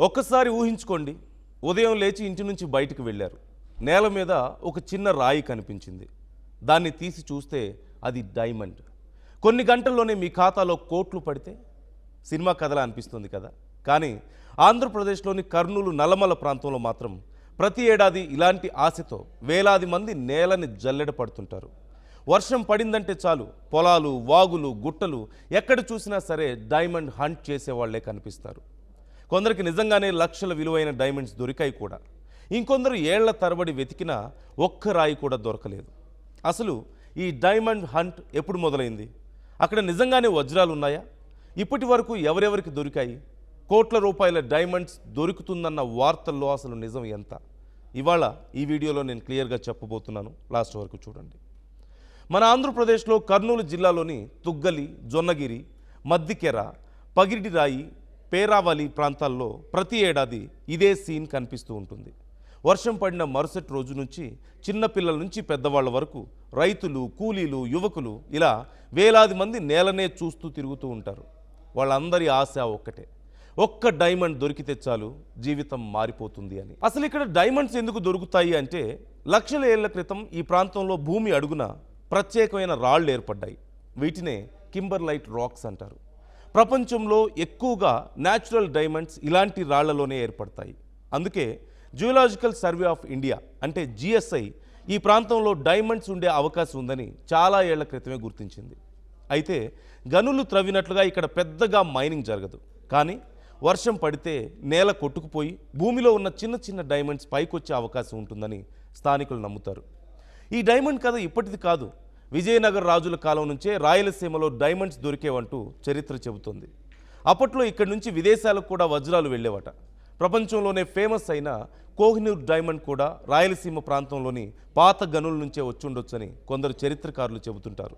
ఒక్కసారి ఊహించుకోండి, ఉదయం లేచి ఇంటి నుంచి బయటికి వెళ్ళారు. నేల మీద ఒక చిన్న రాయి కనిపించింది. దాన్ని తీసి చూస్తే అది డైమండ్. కొన్ని గంటల్లోనే మీ ఖాతాలో కోట్లు పడితే సినిమా కథలా అనిపిస్తుంది కదా. కానీ ఆంధ్రప్రదేశ్లోని కర్నూలు నల్లమల ప్రాంతంలో మాత్రం ప్రతి ఏడాది ఇలాంటి ఆశతో వేలాది మంది నేలని జల్లెడ పడుతుంటారు. వర్షం పడిందంటే చాలు పొలాలు, వాగులు, గుట్టలు ఎక్కడ చూసినా సరే డైమండ్ హంట్ చేసేవాళ్లే కనిపిస్తారు. కొందరికి నిజంగానే లక్షల విలువైన డైమండ్స్ దొరికాయి కూడా. ఇంకొందరు ఏళ్ల తరబడి వెతికినా ఒక్క రాయి కూడా దొరకలేదు. అసలు ఈ డైమండ్ హంట్ ఎప్పుడు మొదలైంది? అక్కడ నిజంగానే వజ్రాలు ఉన్నాయా? ఇప్పటి వరకు ఎవరెవరికి దొరికాయి? కోట్ల రూపాయల డైమండ్స్ దొరుకుతుందన్న వార్తల్లో అసలు నిజం ఎంత? ఇవాళ ఈ వీడియోలో నేను క్లియర్గా చెప్పబోతున్నాను. లాస్ట్ వరకు చూడండి. మన ఆంధ్రప్రదేశ్లో కర్నూలు జిల్లాలోని తుగ్గలి, జొన్నగిరి, మద్దికెర, పగిడిరాయి, పేరావలి ప్రాంతాల్లో ప్రతి ఏడాది ఇదే సీన్ కనిపిస్తూ ఉంటుంది. వర్షం పడిన మరుసటి రోజు నుంచి చిన్నపిల్లల నుంచి పెద్దవాళ్ల వరకు రైతులు, కూలీలు, యువకులు ఇలా వేలాది మంది నేలనే చూస్తూ తిరుగుతూ ఉంటారు. వాళ్ళందరి ఆశ ఒక్కటే, ఒక్క డైమండ్ దొరికితే చాలు జీవితం మారిపోతుంది అని. అసలు ఇక్కడ డైమండ్స్ ఎందుకు దొరుకుతాయి అంటే, లక్షల ఏళ్ల క్రితం ఈ ప్రాంతంలో భూమి అడుగున ప్రత్యేకమైన రాళ్ళు ఏర్పడ్డాయి. వీటినే కింబర్లైట్ రాక్స్ అంటారు. ప్రపంచంలో ఎక్కువగా న్యాచురల్ డైమండ్స్ ఇలాంటి రాళ్లలోనే ఏర్పడతాయి. అందుకే జియోలాజికల్ సర్వే ఆఫ్ ఇండియా అంటే జిఎస్ఐ ఈ ప్రాంతంలో డైమండ్స్ ఉండే అవకాశం ఉందని చాలా ఏళ్ల క్రితమే గుర్తించింది. అయితే గనులు త్రవ్వినట్లుగా ఇక్కడ పెద్దగా మైనింగ్ జరగదు. కానీ వర్షం పడితే నేల కొట్టుకుపోయి భూమిలో ఉన్న చిన్న చిన్న డైమండ్స్ పైకొచ్చే అవకాశం ఉంటుందని స్థానికులు నమ్ముతారు. ఈ డైమండ్ కథ ఇప్పటిది కాదు. విజయనగర రాజుల కాలం నుంచే రాయలసీమలో డైమండ్స్ దొరికేవంటూ చరిత్ర చెబుతోంది. అప్పట్లో ఇక్కడి నుంచి విదేశాలకు కూడా వజ్రాలు వెళ్ళేవట. ప్రపంచంలోనే ఫేమస్ అయిన కోహినూర్ డైమండ్ కూడా రాయలసీమ ప్రాంతంలోని పాత గనుల నుంచే వచ్చుండొచ్చని కొందరు చరిత్రకారులు చెబుతుంటారు.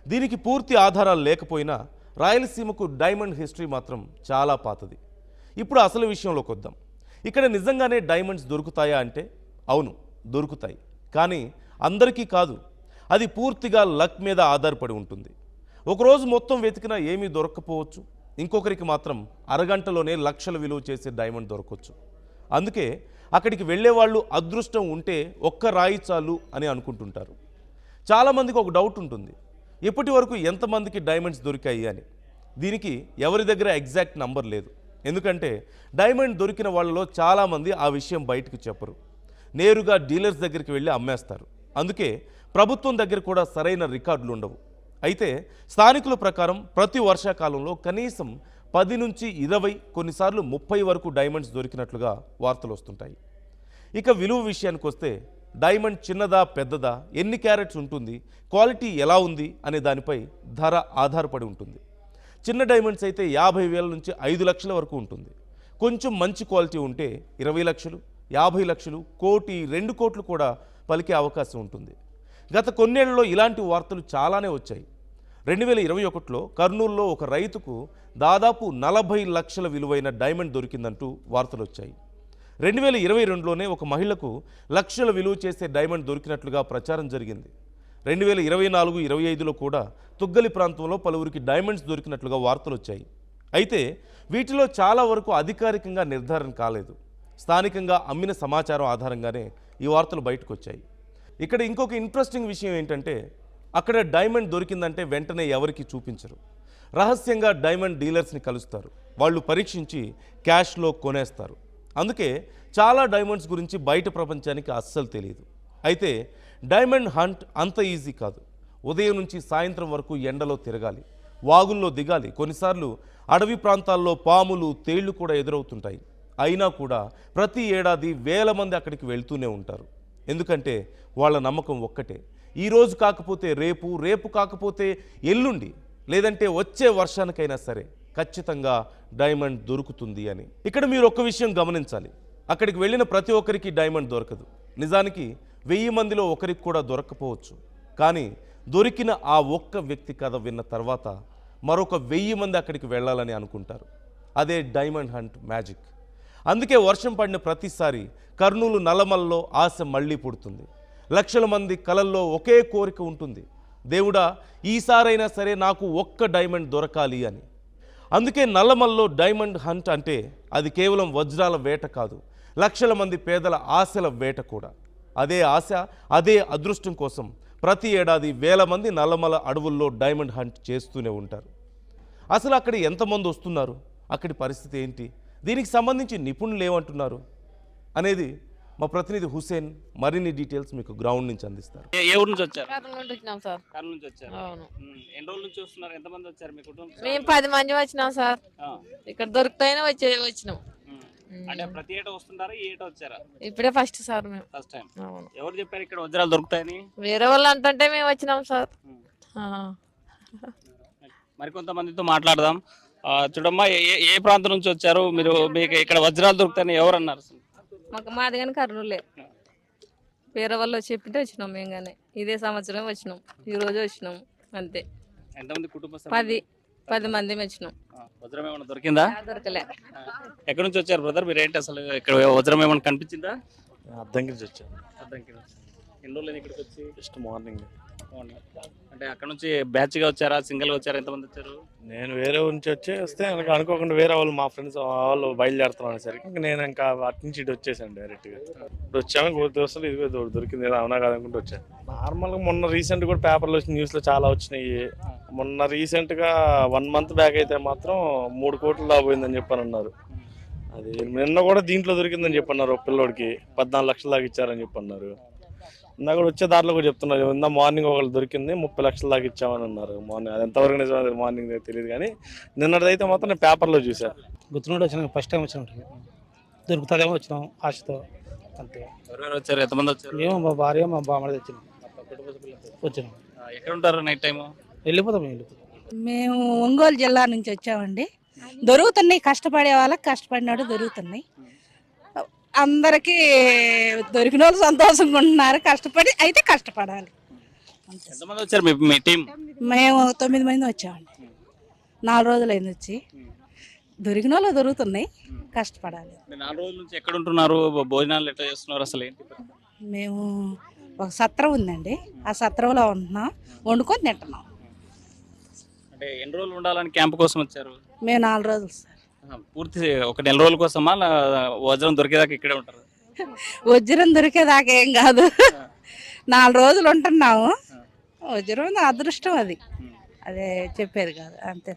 దీనికి పూర్తి ఆధారాలు లేకపోయినా రాయలసీమకు డైమండ్ హిస్టరీ మాత్రం చాలా పాతది. ఇప్పుడు అసలు విషయంలోకి వద్దాం. ఇక్కడ నిజంగానే డైమండ్స్ దొరుకుతాయా అంటే అవును, దొరుకుతాయి. కానీ అందరికీ కాదు. అది పూర్తిగా లక్ మీద ఆధారపడి ఉంటుంది. ఒకరోజు మొత్తం వెతికినా ఏమీ దొరక్కపోవచ్చు. ఇంకొకరికి మాత్రం అరగంటలోనే లక్షల విలువ చేసే డైమండ్ దొరకవచ్చు. అందుకే అక్కడికి వెళ్ళేవాళ్ళు అదృష్టం ఉంటే ఒక్క రాయి చాలు అని అనుకుంటుంటారు. చాలామందికి ఒక డౌట్ ఉంటుంది, ఇప్పటి వరకు ఎంతమందికి డైమండ్స్ దొరికాయి అని. దీనికి ఎవరి దగ్గర ఎగ్జాక్ట్ నంబర్ లేదు. ఎందుకంటే డైమండ్ దొరికిన వాళ్ళలో చాలామంది ఆ విషయం బయటకు చెప్పరు. నేరుగా డీలర్స్ దగ్గరికి వెళ్ళి అమ్మేస్తారు. అందుకే ప్రభుత్వం దగ్గర కూడా సరైన రికార్డులు ఉండవు. అయితే స్థానికుల ప్రకారం ప్రతి వర్షాకాలంలో కనీసం 10 నుంచి 20, కొన్నిసార్లు 30 వరకు డైమండ్స్ దొరికినట్లుగా వార్తలు వస్తుంటాయి. ఇక విలువ విషయానికి వస్తే డైమండ్ చిన్నదా పెద్దదా, ఎన్ని క్యారెట్స్ ఉంటుంది, క్వాలిటీ ఎలా ఉంది అనే దానిపై ధర ఆధారపడి ఉంటుంది. చిన్న డైమండ్స్ అయితే 50,000 నుంచి 5 లక్షల వరకు ఉంటుంది. కొంచెం మంచి క్వాలిటీ ఉంటే 20 లక్షలు, 50 లక్షలు, కోటి, 2 కోట్లు కూడా పలికే అవకాశం ఉంటుంది. గత కొన్నేళ్లలో ఇలాంటి వార్తలు చాలానే వచ్చాయి. 2021లో కర్నూలులో ఒక రైతుకు దాదాపు 40 లక్షల విలువైన డైమండ్ దొరికిందంటూ వార్తలు వచ్చాయి. 2022లోనే ఒక మహిళకు లక్షల విలువ చేసే డైమండ్ దొరికినట్లుగా ప్రచారం జరిగింది. 2024-25లో కూడా తుగ్గలి ప్రాంతంలో పలువురికి డైమండ్స్ దొరికినట్లుగా వార్తలు వచ్చాయి. అయితే వీటిలో చాలా వరకు అధికారికంగా నిర్ధారణ కాలేదు. స్థానికంగా అమ్మిన సమాచారం ఆధారంగానే ఈ వార్తలు బయటకు వచ్చాయి. ఇక్కడ ఇంకొక ఇంట్రెస్టింగ్ విషయం ఏంటంటే, అక్కడ డైమండ్ దొరికిందంటే వెంటనే ఎవరికి చూపించరు. రహస్యంగా డైమండ్ డీలర్స్ని కలుస్తారు. వాళ్ళు పరీక్షించి క్యాష్లో కొనేస్తారు. అందుకే చాలా డైమండ్స్ గురించి బయట ప్రపంచానికి అస్సలు తెలియదు. అయితే డైమండ్ హంట్ అంత ఈజీ కాదు. ఉదయం నుంచి సాయంత్రం వరకు ఎండలో తిరగాలి, వాగుల్లో దిగాలి. కొన్నిసార్లు అడవి ప్రాంతాల్లో పాములు, తేళ్లు కూడా ఎదురవుతుంటాయి. అయినా కూడా ప్రతి ఏడాది వేల మంది అక్కడికి వెళ్తూనే ఉంటారు. ఎందుకంటే వాళ్ళ నమ్మకం ఒక్కటే, ఈరోజు కాకపోతే రేపు, రేపు కాకపోతే ఎల్లుండి, లేదంటే వచ్చే వర్షానికైనా సరే ఖచ్చితంగా డైమండ్ దొరుకుతుంది అని. ఇక్కడ మీరు ఒక్క విషయం గమనించాలి, అక్కడికి వెళ్ళిన ప్రతి ఒక్కరికి డైమండ్ దొరకదు. నిజానికి 1000 మందిలో ఒకరికి కూడా దొరక్కపోవచ్చు. కానీ దొరికిన ఆ ఒక్క వ్యక్తి కథ విన్న తర్వాత మరొక 1000 మంది అక్కడికి వెళ్ళాలని అనుకుంటారు. అదే డైమండ్ హంట్ మ్యాజిక్. అందుకే వర్షం పడిన ప్రతిసారి కర్నూలు నల్లమల్లో ఆశ మళ్ళీ పుడుతుంది. లక్షల మంది కలల్లో ఒకే కోరిక ఉంటుంది, దేవుడా ఈసారైనా సరే నాకు ఒక్క డైమండ్ దొరకాలి అని. అందుకే నల్లమల్లో డైమండ్ హంట్ అంటే అది కేవలం వజ్రాల వేట కాదు, లక్షల మంది పేదల ఆశల వేట కూడా. అదే ఆశ, అదే అదృష్టం కోసం ప్రతి ఏడాది వేల మంది నల్లమల అడవుల్లో డైమండ్ హంట్ చేస్తూనే ఉంటారు. అసలు అక్కడ ఎంతమంది వస్తున్నారు, అక్కడి పరిస్థితి ఏంటి, దీనికి సంబంధించి నిపుణులు ఏమంటున్నారు అనేది మా ప్రతినిధి హుసేన్ మరిన్ని డీటెయిల్స్ మీకు గ్రౌండ్ నుంచి అందిస్తారు. ఏ ఊరు నుంచి వచ్చారు? కర్నూలు నుండి వచ్చినాం సార్. కర్నూలు నుంచి వచ్చారు. అవును. ఎన్ని రోజుల నుంచి వస్తున్నారు? ఎంతమంది వచ్చారు మీ కుటుంబం? మేము 10 మంది వచ్చినాం సార్. ఆ, ఇక్కడ దొరుకుతాయని వచ్చినాం. అంటే ప్రతి ఏటా వస్తుంటారా? ఈ ఏటా వచ్చారా? ఇప్పుడే ఫస్ట్ సార్ మేము. First time. అవును. ఎవరు చెప్పారు ఇక్కడ వజ్రాలు దొరుకుతాయని? వేరే వాళ్ళు అంటుంటే మేము వచ్చినాం సార్. ఆ. మరికొంతమందితో మాట్లాడదాం. చూడమ్మా, ఏ ప్రాంతం నుంచి వచ్చారు మీరు? మీకు ఇక్కడ వజ్రాలు దొరుకుతాయని ఎవరు అన్నారు? మాది కానీ కర్నూలే. వేరే వాళ్ళు చెప్పింటే వచ్చినాం మేము కానీ. ఇదే సంవత్సరం వచ్చినాం, ఈ రోజు వచ్చినాం అంతే. ఎంతమంది కుటుంబ 10 మంది వచ్చినాం. వజ్రం ఏమైనా దొరికిందా? దొరకలే. ఎక్కడి నుంచి వచ్చారు బ్రదర్? మీరు ఏంటి అసలు ఇక్కడ వజ్రం ఏమైనా కనిపించిందా? అద్దంకి నుంచి వచ్చాను. అద్దంకి. ఎన్ని రోజులు ఇక్కడికి వచ్చి? Just morning. అంటే అక్కడ నుంచి బ్యాచ్ గా వచ్చారా, సింగిల్ గా వచ్చారా? ఎంతమంది వచ్చారు? నేను వేరే ఊరి నుంచి వస్తే నాకు అనుకోకుండా వేరే వాళ్ళు మా ఫ్రెండ్స్ వాళ్ళు బయలుదేరుతున్నాను సరికి ఇంకా నేను ఇంకా అటు నుంచి ఇటు వచ్చేసాను డైరెక్ట్గా. ఇప్పుడు వచ్చాము దోస్తులు ఇదిగో దొరికింది ఏదో అవునా కాదనుకుంటూ వచ్చాను. నార్మల్గా మొన్న రీసెంట్ కూడా పేపర్లో న్యూస్లో చాలా వచ్చినాయి. మొన్న రీసెంట్గా 1 month బ్యాక్ అయితే మాత్రం 3 కోట్లు దాపోయిందని చెప్పని అన్నారు. అది నిన్న కూడా దీంట్లో దొరికిందని చెప్పన్నారు. ఒక పిల్లోడికి 14 లక్షల దాకా ఇచ్చారని చెప్పన్నారు. ఇందాక కూడా వచ్చే దారిలో కూడా చెప్తున్నారు, ఇందా మార్నింగ్ ఒకళ్ళు దొరికింది 30 లక్షల దాకా ఇచ్చామని అన్నారు. మార్నింగ్ అది ఎంతవరకు నిజం మార్నింగ్ తెలియదు కానీ నిన్నటిదైతే మాత్రం నేను పేపర్లో చూసా. గుర్తున్నట్టు వచ్చినాం, ఫస్ట్ టైం వచ్చినాం. దొరుకుతుందేమో వచ్చినాం ఆశతో అంతే. ఎవరెవరు వచ్చారు? ఎంతమంది వచ్చారు? మేము మా భార్య మా బామ్మడి తెచ్చినాం. వచ్చినాం. ఎక్కడ ఉంటారు నైట్ టైం? వెళ్ళిపోతాం. మేము ఒంగోలు జిల్లా నుంచి వచ్చామండి. దొరుకుతున్నాయి, కష్టపడే వాళ్ళకి కష్టపడినాడు దొరుకుతున్నాయి. అందరికీ దొరికిన వాళ్ళు సంతోషంగా ఉంటున్నారు. కష్టపడి అయితే కష్టపడాలి. ఎంతమంది వచ్చారు మీ టీం? మేము 9 మంది వచ్చామండి. 4 రోజులు అయింది వచ్చి. దొరికిన వాళ్ళు దొరుకుతున్నాయి, కష్టపడాలి. 4 రోజుల నుంచి ఎక్కడ ఉంటున్నారు? భోజనాలు ఎట్లా చేస్తున్నారు? అసలు ఏంటి? మేము ఒక సత్రం ఉందండి, ఆ సత్రంలో ఉంటున్నాం, వండుకొని తింటున్నాం. అంటే ఎన్ని రోజులు ఉండాలని క్యాంప్ కోసం వచ్చారు? మేము 4 రోజులు సార్. పూర్తి ఒక నెల రోజుల కోసమా? వజ్రం దొరికేదాకా ఇక్కడే ఉంటారు? వజ్రం దొరికేదాకా ఏం కాదు, 4 రోజులు ఉంటున్నాము. వజ్రం అదృష్టం, అది అదే చెప్పేది కాదు అంతే.